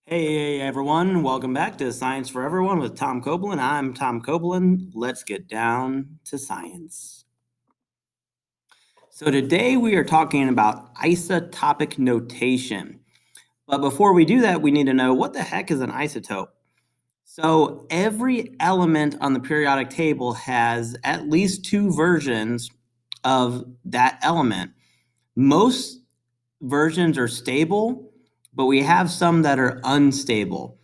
Hey everyone, welcome back to Science for Everyone with Tom Copeland. I'm Tom Copeland. Let's get down to science. So today we are talking about isotopic notation. But before we do that, we need to know what the heck is an isotope. So every element on the periodic table has at least two versions of that element. Most versions are stable, but we have some that are unstable.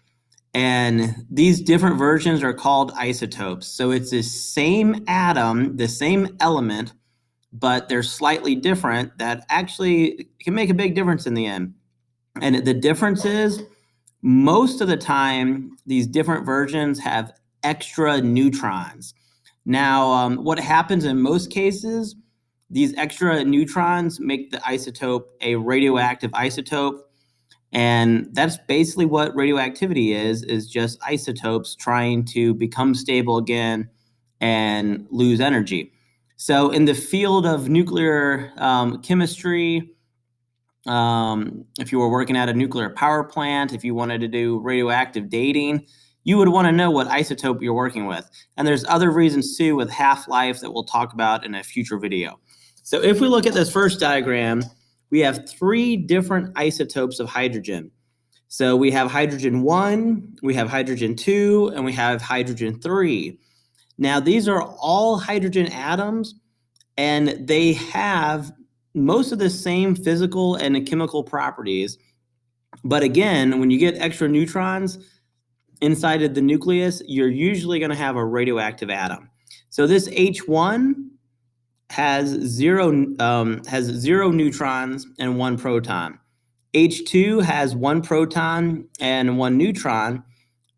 And these different versions are called isotopes. So it's the same atom, the same element, but they're slightly different that actually can make a big difference in the end. And the difference is most of the time, these different versions have extra neutrons. Now, what happens in most cases, these extra neutrons make the isotope a radioactive isotope. And that's basically what radioactivity is just isotopes trying to become stable again and lose energy. So in the field of nuclear chemistry, if you were working at a nuclear power plant, if you wanted to do radioactive dating, you would want to know what isotope you're working with. And there's other reasons too with half-life that we'll talk about in a future video. So if we look at this first diagram, we have three different isotopes of hydrogen. So we have hydrogen 1, we have hydrogen 2, and we have hydrogen 3. Now these are all hydrogen atoms, and they have most of the same physical and chemical properties. But again, when you get extra neutrons inside of the nucleus, you're usually going to have a radioactive atom. So this H1 has zero neutrons and one proton. H2 has one proton and one neutron.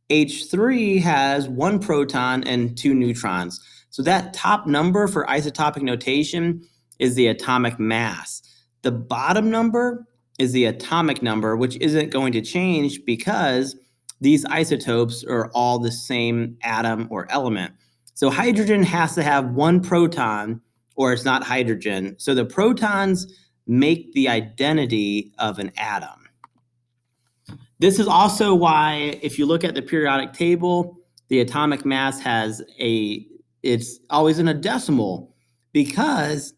H3 has one proton and two neutrons. So that top number for isotopic notation is the atomic mass. The bottom number is the atomic number, which isn't going to change because these isotopes are all the same atom or element. So hydrogen has to have one proton or it's not hydrogen. So the protons make the identity of an atom. This is also why, if you look at the periodic table, the atomic mass it's always in a decimal, because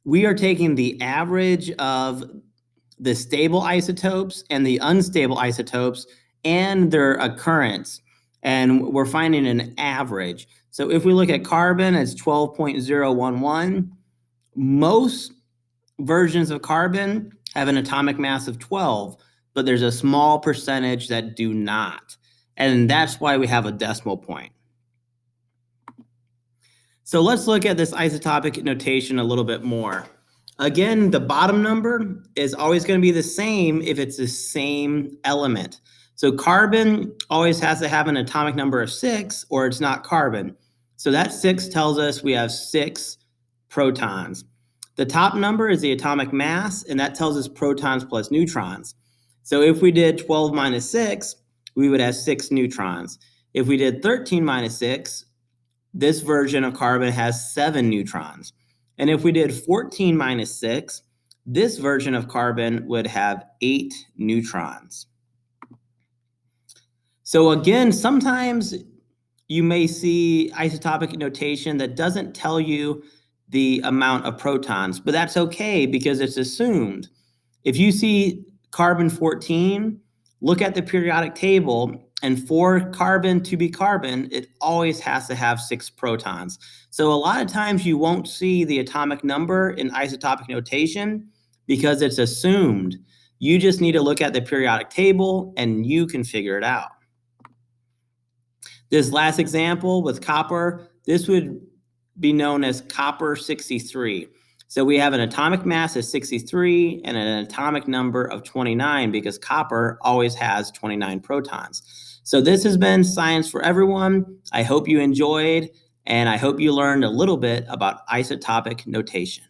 we are taking the average of the stable isotopes and the unstable isotopes and their occurrence, and we're finding an average. So if we look at carbon, it's 12.011. Most versions of carbon have an atomic mass of 12, but there's a small percentage that do not. And that's why we have a decimal point. So let's look at this isotopic notation a little bit more. Again, the bottom number is always going to be the same if it's the same element. So carbon always has to have an atomic number of 6 or it's not carbon. So that 6 tells us we have 6 protons. The top number is the atomic mass, and that tells us protons plus neutrons. So if we did 12 minus 6, we would have 6 neutrons. If we did 13 minus 6, this version of carbon has 7 neutrons. And if we did 14 minus 6, this version of carbon would have 8 neutrons. So again, sometimes you may see isotopic notation that doesn't tell you the amount of protons, but that's okay because it's assumed. If you see carbon 14, look at the periodic table, and for carbon to be carbon, it always has to have 6 protons. So a lot of times you won't see the atomic number in isotopic notation because it's assumed. You just need to look at the periodic table and you can figure it out. This last example with copper, this would be known as copper 63. So we have an atomic mass of 63 and an atomic number of 29 because copper always has 29 protons. So this has been Science for Everyone. I hope you enjoyed, and I hope you learned a little bit about isotopic notation.